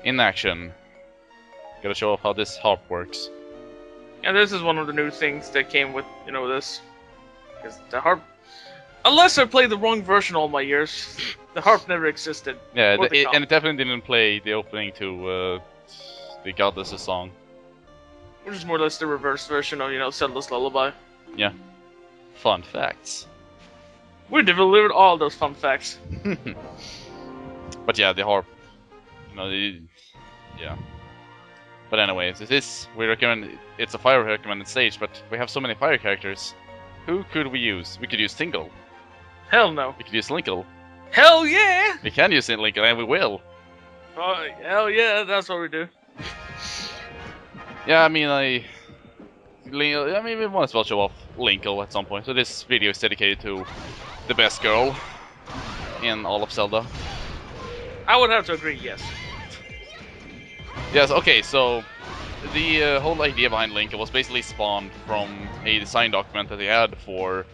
in action. Gotta show off how this harp works. And this is one of the new things that came with, this. Because the harp... Unless I played the wrong version all my years, the harp never existed. Yeah, and it definitely didn't play the opening to the Goddess's song. Which is more or less the reverse version of, Zelda's Lullaby. Yeah. Fun facts. We delivered all those fun facts. But yeah, the harp. Yeah. But anyways, we recommend, it's a fire recommended stage, but we have so many fire characters. Who could we use? We could use Tingle. Hell no. We could use Linkle. Hell yeah! We can use Linkle, and we will. Oh, hell yeah, that's what we do. Yeah, I mean, we might as well show off Linkle at some point. So this video is dedicated to the best girl in all of Zelda. I would have to agree, yes. Yes, okay, so the whole idea behind Linkle was basically spawned from a design document that they had for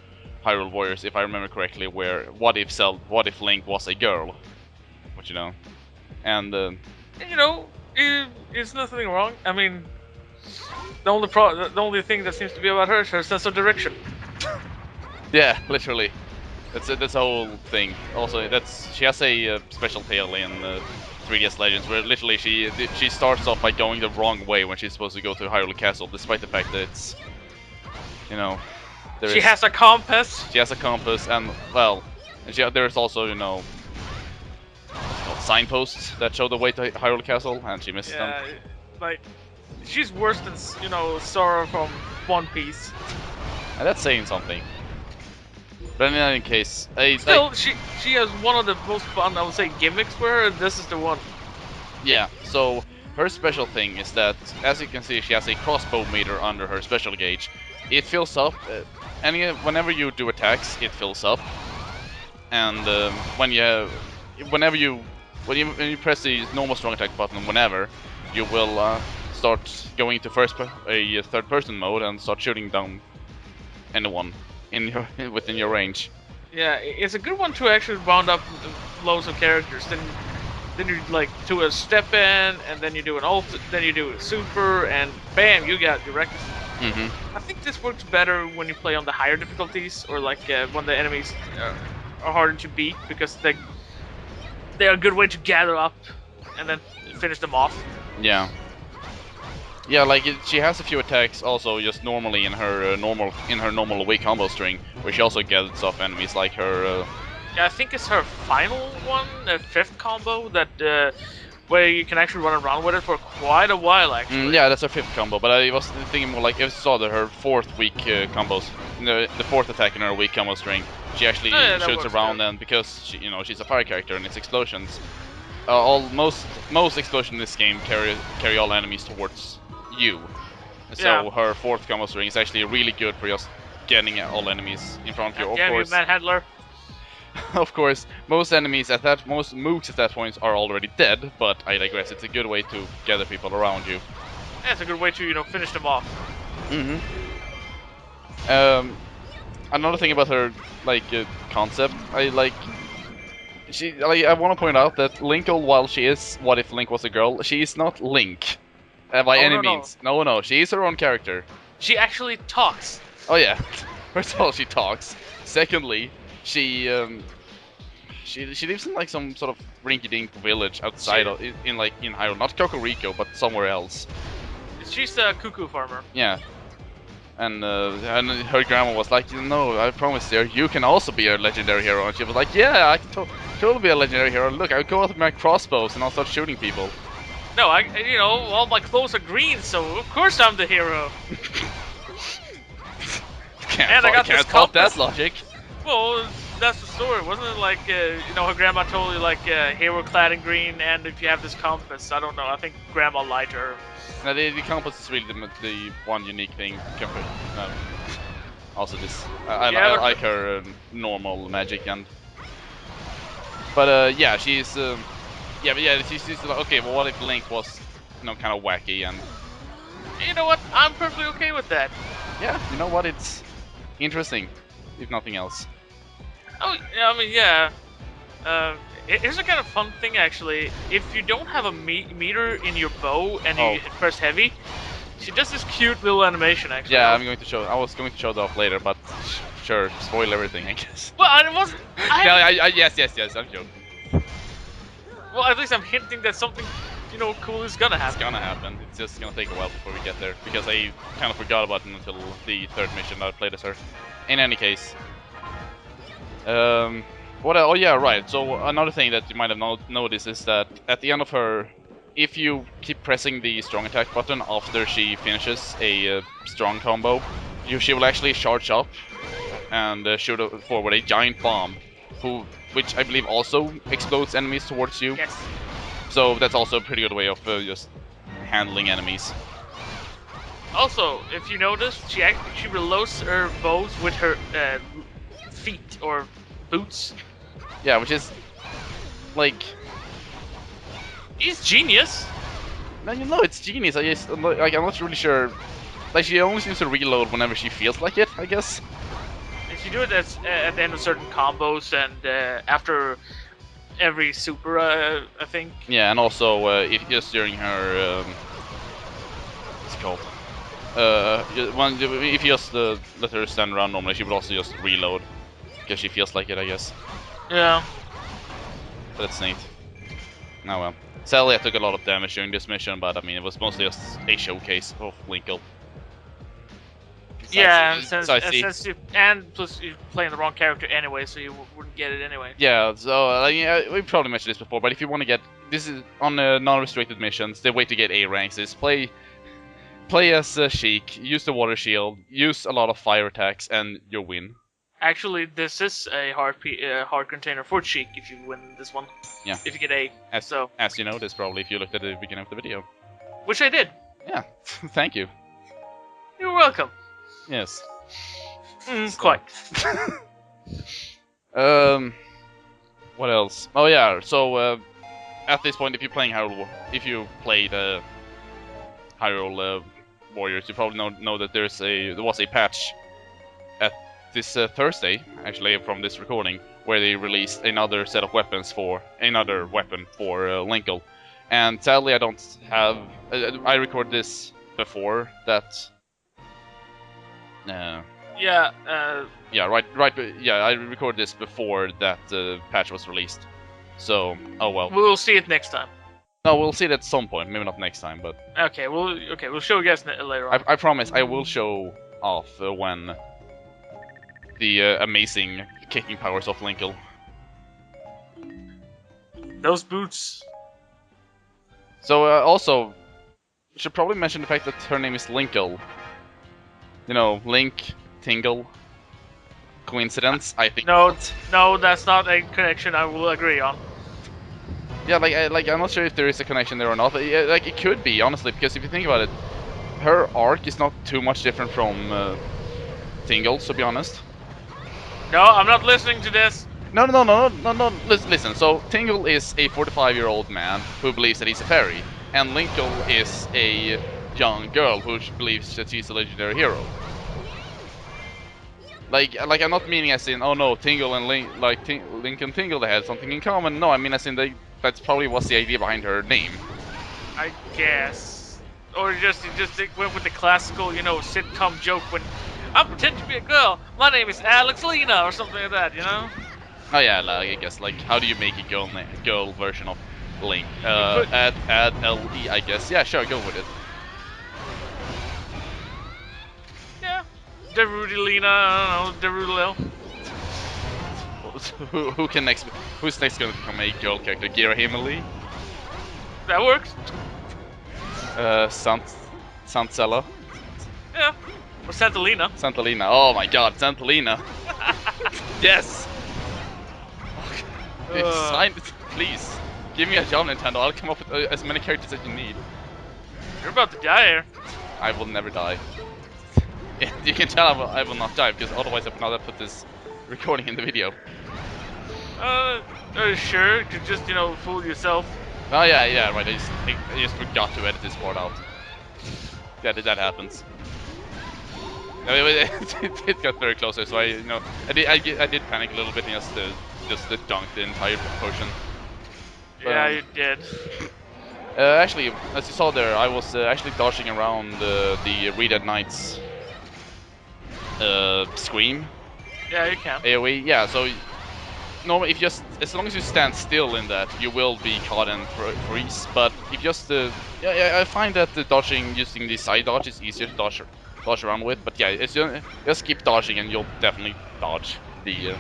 Hyrule Warriors, if I remember correctly, where what if Link was a girl? But and it's nothing wrong. I mean, the only thing that seems to be about her is her sense of direction. Yeah, literally. That's the whole thing. Also, she has a special tale in 3DS Legends where literally she starts off by going the wrong way when she's supposed to go to Hyrule Castle, despite the fact that it's she has a compass. She has a compass, and well, there's also signposts that show the way to Hyrule Castle, and she misses them. Yeah, like she's worse than Sora from One Piece. And that's saying something. But in any case, she has one of the most fun, I would say, gimmicks for her, and this is the one. Yeah, so her special thing is that, as you can see, she has a crossbow meter under her special gauge. It fills up, whenever you do attacks, it fills up. And when you press the normal strong attack button, you will start going to third-person mode and start shooting down anyone within your range. Yeah, it's a good one to actually round up loads of characters. Then you do a step in, and then you do an ult, then you do a super, and bam, you got your reckless. I think this works better when you play on the higher difficulties, or when the enemies are harder to beat, because they're a good way to gather up and then finish them off. Yeah. Yeah, she has a few attacks also just normally in her normal weak combo string, where she also gathers up enemies like her. Yeah, I think it's her final one, the 5th combo that where you can actually run around with it for quite a while actually. Yeah, that's her 5th combo, but I was thinking more like if you saw her 4th weak combos, the 4th attack in her weak combo string, she actually shoots around, and because she's a fire character and it's explosions. Most explosions in this game carry all enemies towards you. So her 4th combo string is actually really good for just getting all enemies in front of you. Of course, Mad Handler. Of course, most mooks at that point are already dead, but I digress. It's a good way to gather people around you. Yeah, it's a good way to finish them off. Another thing about her concept, I want to point out that Linkle, while she is what if Link was a girl, she is not Link. By any means. No, she is her own character. She actually talks. Oh yeah. First of all, she talks. Secondly, she lives in some sort of rinky-dink village outside in Hyrule, not Cocorico, but somewhere else. She's a cuckoo farmer. Yeah. And her grandma was like, no, I promise dear, you can also be a legendary hero. And she was like, yeah, I can totally be a legendary hero. Look, I'll go out with my crossbows and I'll start shooting people. No, all my clothes are green, so of course I'm the hero. I can't fault that logic. Well, that's the story, wasn't it? Her grandma told you hero clad in green, and if you have this compass, I don't know. I think grandma lied to her. No, the compass is really the one unique thing. Also, I like her normal magic but yeah, she's she's like, okay, well, what if Link was kind of wacky and. You know what? I'm perfectly okay with that. Yeah, you know what? It's interesting, if nothing else. Oh, I mean, yeah. Here's a kind of fun thing, actually. If you don't have a meter in your bow and you press heavy, she does this cute little animation, actually. Yeah, I'm going to show. I was going to show that off later, but sure, spoil everything, I guess. Well, I wasn't. Yes, I'm joking. Well, at least I'm hinting that something, cool is gonna happen. It's gonna happen. It's just gonna take a while before we get there, because I kind of forgot about it until the third mission that I played as her. In any case. What? Oh yeah, right. So another thing that you might have noticed is that at the end of her, if you keep pressing the strong attack button after she finishes a strong combo, she will actually charge up and shoot forward a giant bomb, which I believe also explodes enemies towards you. Yes. So that's also a pretty good way of just handling enemies. Also, if you notice, she reloads her bows with her feet or boots. Yeah, which is like, it's genius. No, it's genius. I just I'm not really sure. Like, she only seems to reload whenever she feels like it, I guess. If you do it at the end of certain combos and after every super, I think. Yeah, and also if just during her what's it called? If you just let her stand around normally, she would also just reload because she feels like it, I guess. Yeah. But that's neat. Oh well. Sadly, I took a lot of damage during this mission, but I mean, it was mostly just a showcase of Linkle. Yeah, and plus you're playing the wrong character anyway, so you wouldn't get it anyway. Yeah, so we probably mentioned this before, but if you want to get this is on non-restricted missions, the way to get A ranks is play as Sheik, use the water shield, use a lot of fire attacks, and you'll win. Actually, this is a hard container for Sheik if you win this one. Yeah. If you get A. As you noticed, probably if you looked at the beginning of the video. Which I did. Yeah. Thank you. You're welcome. Yes. Quite. What else? Oh yeah. So at this point, if you're playing Hyrule, if you played Hyrule Warriors, you probably know that there was a patch at this Thursday, actually, from this recording, where they released another set of weapons for another weapon for Linkle. And sadly, I don't have. I recorded this before that. Yeah. Yeah, right. Yeah, I recorded this before that patch was released. So, oh well. We'll see it next time. No, we'll see it at some point. Maybe not next time, but. Okay, we'll show you guys later on. I promise I will show off when the amazing kicking powers of Linkle. Those boots. So also, should probably mention the fact that her name is Linkle. You know, Link, Tingle. Coincidence? I think. No, that's not a connection I will agree on. Yeah, I'm not sure if there is a connection there or not. But, yeah, it could be, honestly, because if you think about it, her arc is not too much different from Tingle's, to be honest. No, I'm not listening to this. No. Listen. So Tingle is a 45-year-old man who believes that he's a fairy, and Linkle is a young girl who believes that she's a legendary hero. Like I'm not meaning as in, oh no, Tingle and Link and Tingle, they had something in common. No, I mean as in that's probably what's the idea behind her name. I guess. Or you just went with the classical, sitcom joke when I pretend to be a girl. My name is Alex Lena or something like that, Oh yeah, I guess how do you make a girl version of Link? Add LE, I guess. Yeah, sure, go with it. Yeah. Derudilina, I don't know, Derudilil. Who's next gonna become a girl character? Gira Himeli? That works. Santella? Yeah. Or Santalina. Santalina. Oh my god, Santalina. Yes! Please, give me a job, Nintendo. I'll come up with as many characters as you need. You're about to die here. I will never die. Yeah, you can tell I will not die, because otherwise I would not have put this recording in the video. Sure. You could just, fool yourself. Oh yeah, right. I just forgot to edit this part out. Yeah, that happens. It got very closer, so I did panic a little bit and just dunked the entire potion. Yeah, you did. Actually, as you saw there, I was actually dodging around the Red Dead Knights Scream Yeah, you can. AoE. Yeah, so normally if just as long as you stand still in that, you will be caught and freeze. But if just yeah, I find that the dodging using the side dodge is easier to dodge around with. But yeah, it's just keep dodging and you'll definitely dodge the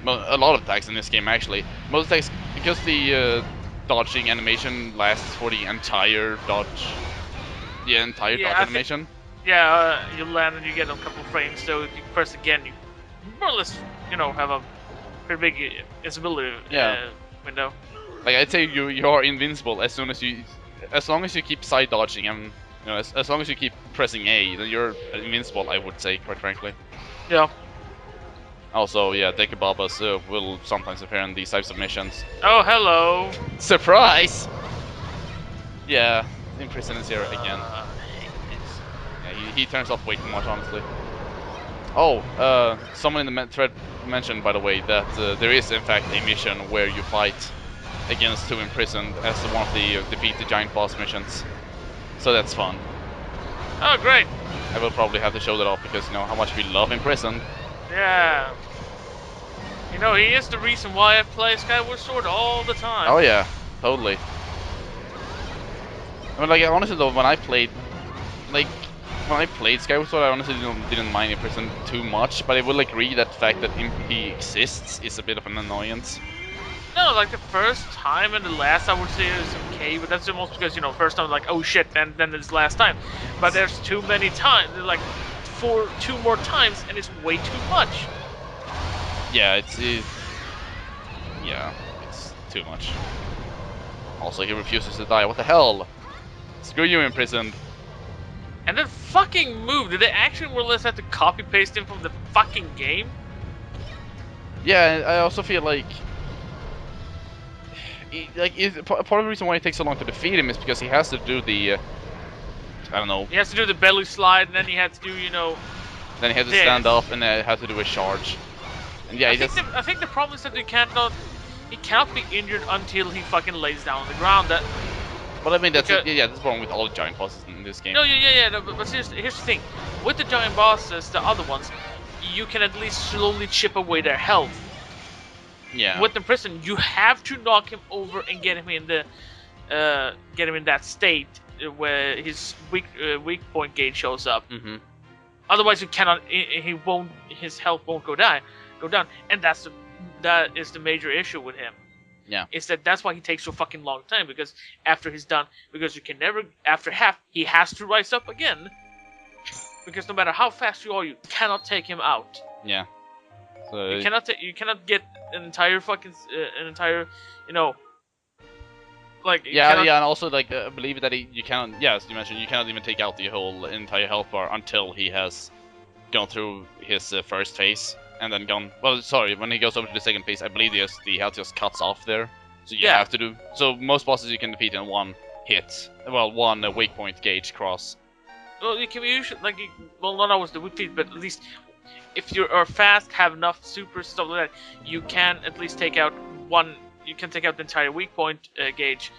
a lot of attacks in this game actually. Most attacks because the dodging animation lasts for the entire dodge Yeah, animation. yeah, you land and you get a couple frames. So if you press again, you more or less, have a pretty big visibility Yeah. window. Like I'd say you are invincible as long as you keep side dodging and as long as you keep pressing A, then you're invincible. I would say, quite frankly. Yeah. Also, yeah, Dekababas will sometimes appear in these types of missions. Oh, hello. Surprise! Yeah, in prison is here again. I hate this. Yeah, he turns off way too much, honestly. Oh, someone in the thread mentioned, by the way, that there is in fact a mission where you fight against two imprisoned as one of the defeat the giant boss missions. So that's fun. Oh, great. I will probably have to show that off because you know how much we love imprisoned. Yeah. He is the reason why I play Skyward Sword all the time. Oh yeah, totally. I mean, like honestly though, when I played Skyward Sword, I honestly didn't mind Imprisoned too much, but I will agree that the fact that he exists is a bit of an annoyance. No, like the first time and the last, I would say it was okay, but that's almost because first time like, oh shit, and then it's last time. But there's too many times, like two more times, and it's way too much. Yeah, it's too much. Also, he refuses to die. What the hell? Screw you, Imprisoned. And then fucking move. Did they actually more or less have to copy paste him from the fucking game? Yeah, I also feel like part of the reason why it takes so long to defeat him is because he has to do the I don't know. He has to do the belly slide, and then he had to do Then he has to stand up, and then has to do a charge. And yeah, I think the problem is that he cannot be injured until he fucking lays down on the ground. But I mean, that's the problem with all the giant bosses in this game. No, no, but here's the thing. With the giant bosses, the other ones, you can at least slowly chip away their health. Yeah. With the prison, you have to knock him over and get him in that state where his weak point gauge shows up. Mm-hmm. Otherwise, you cannot. His health won't go down, and that is the major issue with him. Yeah. Is that's why he takes so fucking long time, because after he's done, because you can never, after half, he has to rise up again. Because no matter how fast you are, you cannot take him out. Yeah. So you cannot get an entire fucking, like... Yeah, and also, like, I believe that you cannot, as you mentioned, you cannot even take out the whole entire health bar until he has gone through his first phase. And then gone. Well, sorry. When he goes over to the second phase, I believe the health just cuts off there. So you have to do. So most bosses you can defeat in one hit. Well, one weak point gauge cross. Well, you can usually not always the weak point, but at least if you are fast, have enough super stuff like that, you can at least take out one. You can take out the entire weak point gauge,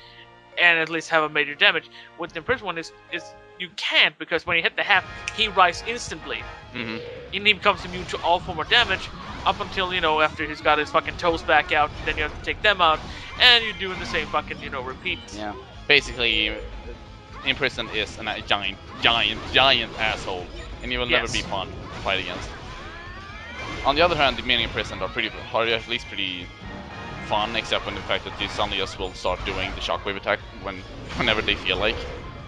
and at least have a major damage. With the first one is you can't, because when you hit the half, he rises instantly. Mm-hmm. And he becomes immune to all form of damage up until, after he's got his fucking toes back out, then you have to take them out, and you're doing the same fucking, repeat. Yeah. Basically, Imprisoned is a giant asshole, and he will never be fun to fight against. On the other hand, the main Imprisoned are at least pretty fun, except when the fact that they suddenly just will start doing the shockwave attack whenever they feel like.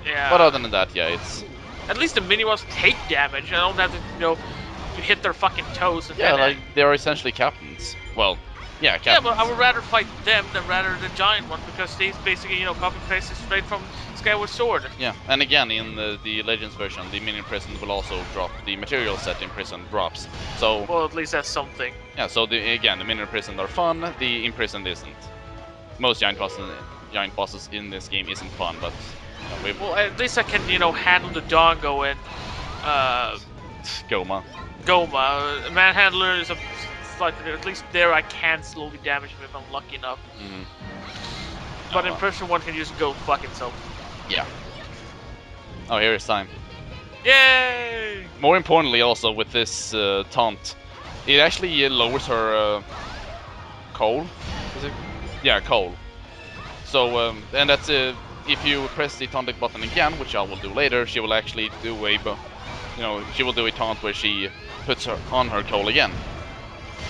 Yeah. But other than that, yeah, it's... At least the mini-ones take damage. I don't have to, hit their fucking toes. And like, they're essentially captains. Well, yeah, captains. Yeah, but I would rather fight them than rather the giant one, because these basically, copy paste straight from Skyward Sword. Yeah, and again, in the Legends version, the mini prison will also drop the material set in prison drops. So... Well, at least that's something. Yeah, so the mini prison are fun, the imprisoned isn't. Most giant bosses in this game isn't fun, but... Well, at least I can, handle the Dongo and, Goma. Manhandler is at least there I can slowly damage him if I'm lucky enough. Mm-hmm. but Oh, in person one can just go fuck himself. yeah. Oh, here is time. Yay! More importantly, also with this taunt, it actually lowers her coal. Is it? Yeah, coal. So, and that's if you press the taunt button again, which I will do later, she will actually do she will do a taunt where she puts her on her coal again.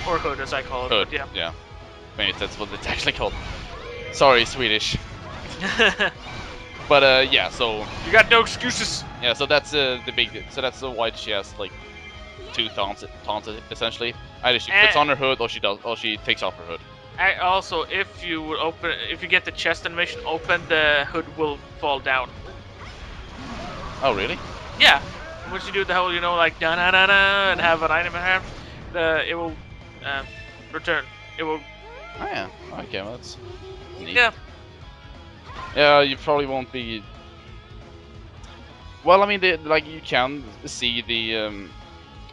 Or hood, as I call it. Hood, But yeah. yeah. Maybe that's what it's actually called. Sorry, Swedish. But yeah, so You got no excuses. yeah, so that's the big. So that's why she has like two taunts essentially. Either she puts on her hood, or she takes off her hood. Also, if you get the chest animation open, the hood will fall down. Oh, really? Yeah. Once you do the whole, like da da da da, and have an item in hand, it will return. It will. Oh yeah. Okay, well, that's neat. Yeah. Yeah, you probably won't be. Well, I mean, like you can see the.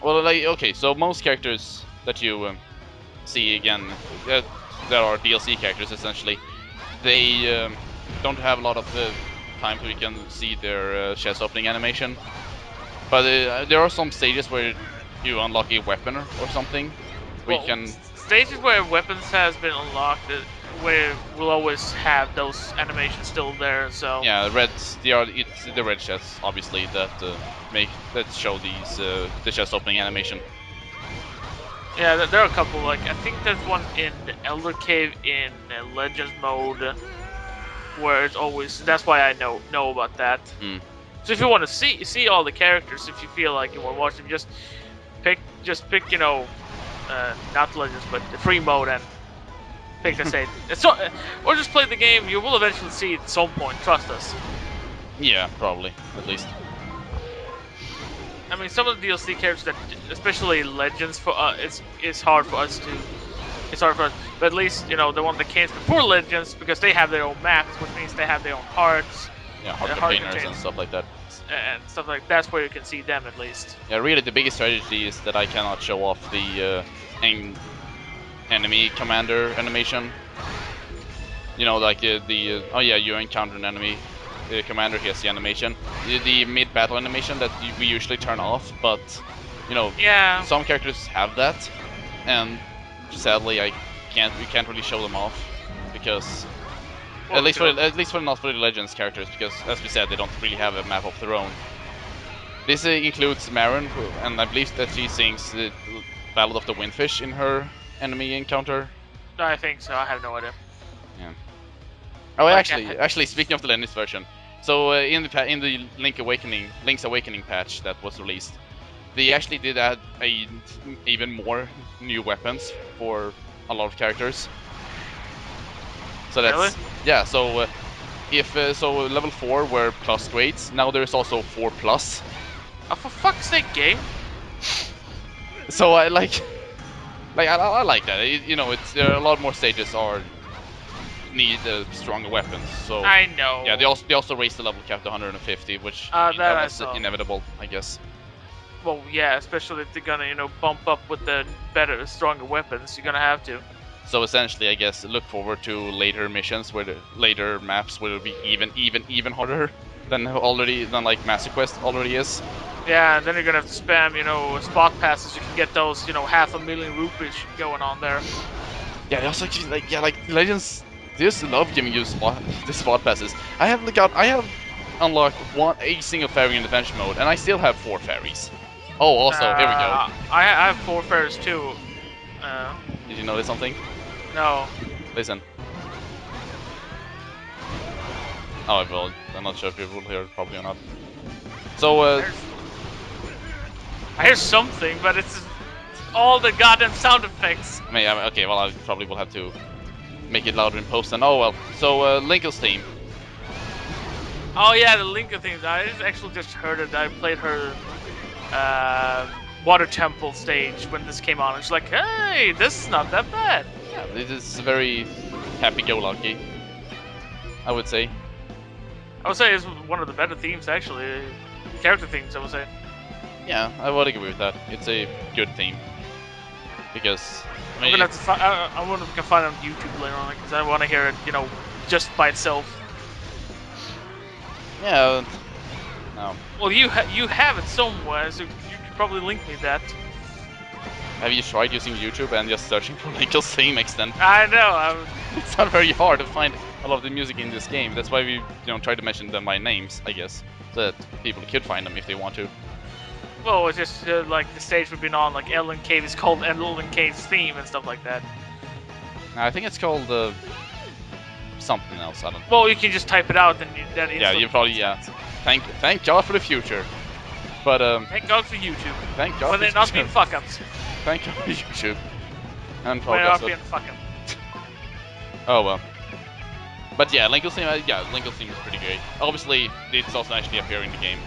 Well, like okay, so most characters that you see again, that are DLC characters essentially, they don't have a lot of time so you can see their chest opening animation. But there are some stages where you unlock a weapon or something, where you can. Stages where weapons has been unlocked, where we'll always have those animations still there. So Yeah, it's the red chests obviously that show these the chest opening animation. yeah, there are a couple. Like I think there's one in the Elder Cave in Legends mode, where it's always. That's why I know about that. Mm. So if you want to see all the characters, if you feel like you want to watch them, just pick not Legends, but the free mode and pick the save. So, or just play the game. You will eventually see it at some point. Trust us. Yeah, probably at least. I mean, some of the DLC characters that, especially Legends, for it's hard for us to. It's hard for us, but at least the one that came before Legends, because they have their own maps, which means they have their own hearts. Yeah, heart containers and stuff like that. And stuff like that's where you can see them at least. Yeah, really, the biggest strategy is that I cannot show off the enemy commander animation. You know, like oh yeah, you encounter an enemy commander. Here's the animation, the mid-battle animation that we usually turn off. But Yeah. some characters have that, and sadly, we can't really show them off because. Well, at least not for the Legends characters, because as we said, they don't really have a map of their own. This includes Marin, and I believe that she sings the Ballad of the Windfish in her enemy encounter. I think so. I have no idea. Yeah. Oh, actually, speaking of the Legends version, so in the Link's Awakening patch that was released, they actually did add even more new weapons for a lot of characters. So that's Really? yeah. So if level 4 were plus grades, now there's also 4 plus. Oh, for fuck's sake, game! So I like I like that. There are a lot more stages need stronger weapons. So I know. yeah, they also raised the level cap to 150, which that I was saw. inevitable, I guess. Well, yeah, especially if they're gonna bump up with the stronger weapons, you're gonna have to. So essentially, I guess look forward to later missions where the later maps will be even harder than like Master Quest already is. Yeah, and then you're gonna have to spam, spot passes. You can get those, 500,000 rupees going on there. Yeah, they also actually like Legends. They just love giving you the spot passes. I have unlocked a single fairy in adventure mode, and I still have 4 fairies. Oh, also here we go. I have 4 fairies too. Did you notice something? No. Listen. Oh, well, I'm not sure if you will hear it probably or not. So, I hear something, but it's all the goddamn sound effects. okay, well, I probably will have to make it louder in post then. Oh, well. So, Lincoln's theme. Oh, yeah, the Lincoln theme. I actually just heard it. I played her Water Temple stage when this came on. It's like, hey, this is not that bad. Yeah, this is very happy-go-lucky, I would say. I would say it's one of the better themes, actually. Character themes, I would say. Yeah, I would agree with that. It's a good theme. Because, I'm gonna have to I wonder if we can find it on YouTube later on, because I want to hear it, just by itself. Yeah. No. Well, you have it somewhere, so you could probably link me that. Have you tried using YouTube and just searching for Linkle's theme extent? I know. It's not very hard to find a lot of the music in this game. That's why we try to mention them by names, I guess, so that people could find them if they want to. Well, it's just like the stage we've been on, like Ellen Cave is called Ellen Cave's theme and stuff like that. I think it's called something else. I don't know. Well, you can just type it out and yeah, you probably Thank God for the future. But thank God for YouTube. Thank God. When they're not being fuck-ups. Thank God for YouTube. And when they're not being fuck-ups. Oh well. But yeah, Linkle's theme. Linkle's theme is pretty great. Obviously, it's also actually appear in the game.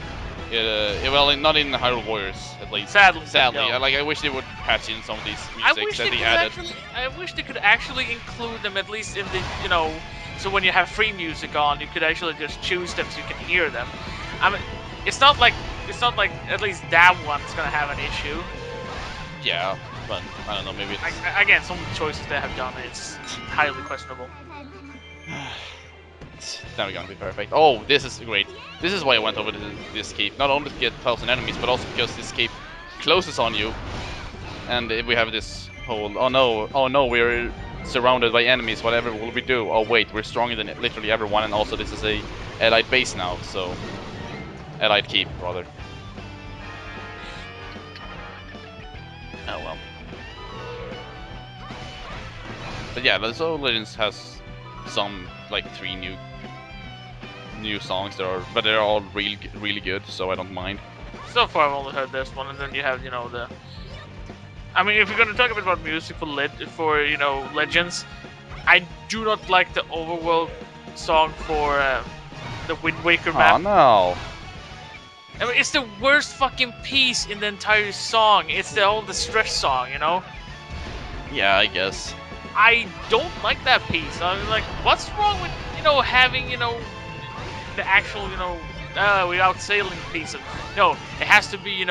Well, not in Hyrule Warriors, at least. Sadly. I wish they would patch in some of these musics that they added. I wish they could actually include them at least in the, so when you have free music on, you could actually just choose them so you can hear them. I mean, it's not like at least that one's gonna have an issue. Yeah, but I don't know, maybe it's... Again, some of the choices they have done, it's highly questionable. It's never gonna be perfect. Oh, this is great. This is why I went over to this keep. Not only to get 1,000 enemies, but also because this keep closes on you. And we have this whole, oh no, we're surrounded by enemies, whatever will we do? Oh wait, we're stronger than literally everyone, and also this is a allied base now, so... allied keep, rather. Oh well. But yeah, the Soul Legends has some, like, 3 new songs that are, but they're all really good, so I don't mind. So far I've only heard this one, and then you have, the... I mean, if you're gonna talk a bit about music for Legends, I do not like the overworld song for the Wind Waker map. Oh no! I mean, it's the worst fucking piece in the entire song. It's the stress song, Yeah, I guess. I don't like that piece. I mean, like, what's wrong with, having, the actual, without sailing piece of... No, it has to be,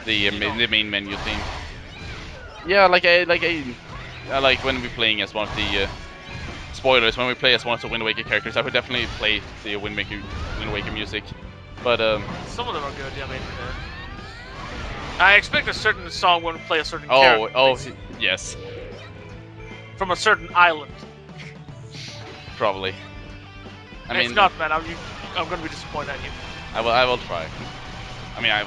the main menu theme. Yeah, I like when we're playing as one of the... spoilers, when we play as one of the Wind Waker characters, I would definitely play the Wind Waker music. But, some of them are good, I mean... I expect a certain song when we play a certain character. Oh, yes. From a certain island. Probably. I mean, if not, man, I'm gonna be disappointed at you. I will try. I mean, I'll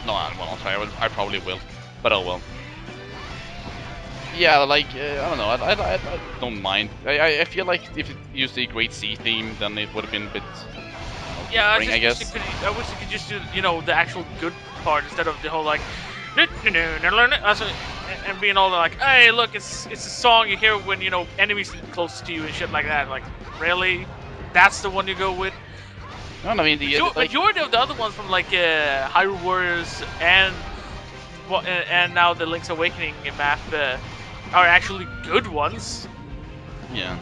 try. I probably will. But oh well. Yeah, I don't know. I don't mind. I feel like if it used the Great Sea theme, then it would have been a bit. Yeah, boring, I guess. I wish you could just do, the actual good part instead of the whole like, and being all like, hey, look, it's a song you hear when enemies close to you and shit like that. Like, really? That's the one you go with? No, I mean the majority of the other ones from like Hyrule Warriors and now the Link's Awakening map are actually good ones. Yeah.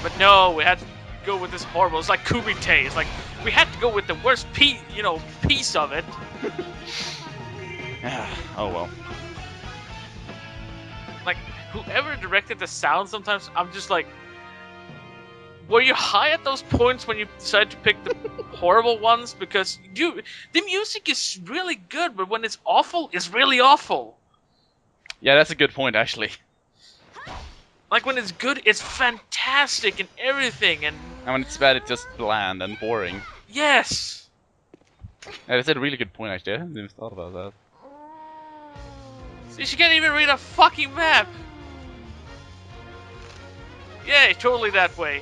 But no, we had to go with this horrible. It's like Kumite. It's like we had to go with the worst piece of it. Oh well. Like whoever directed the sound, sometimes I'm just like, were you high at those points when you decided to pick the horrible ones? Because the music is really good, but when it's awful, it's really awful. Yeah, that's a good point, actually. Like when it's good, it's fantastic and everything, and when it's bad, it's just bland and boring. Yes. Yeah, that's a really good point, actually. I hadn't even thought about that. See, she can't even read a fucking map. Yeah, totally that way.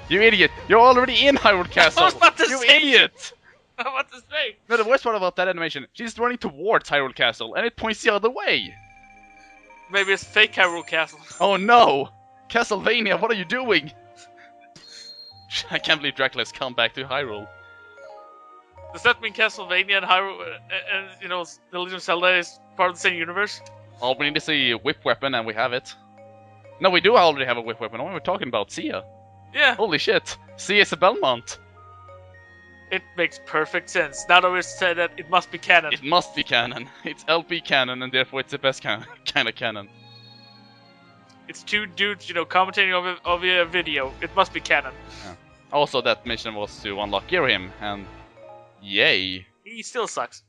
You idiot! You're already in Hyrule Castle! I was about to you say idiot! I was about to say. No, the worst part about that animation, she's running towards Hyrule Castle, and it points the other way! Maybe it's fake Hyrule Castle. Oh no! Castlevania, what are you doing? I can't believe Dracula's come back to Hyrule. Does that mean Castlevania and Hyrule, and The Legend of Zelda is part of the same universe? All we need is a whip weapon, and we have it. No, we do already have a whip weapon. What are we talking about? Sia. Yeah. Holy shit. Sia is a Belmont. It makes perfect sense. Now that we've said that, it must be canon. It must be canon. It's LP canon, and therefore it's the best kind of canon. It's two dudes, commentating over a video. It must be canon. Yeah. Also, that mission was to unlock Girahim, and yay. He still sucks.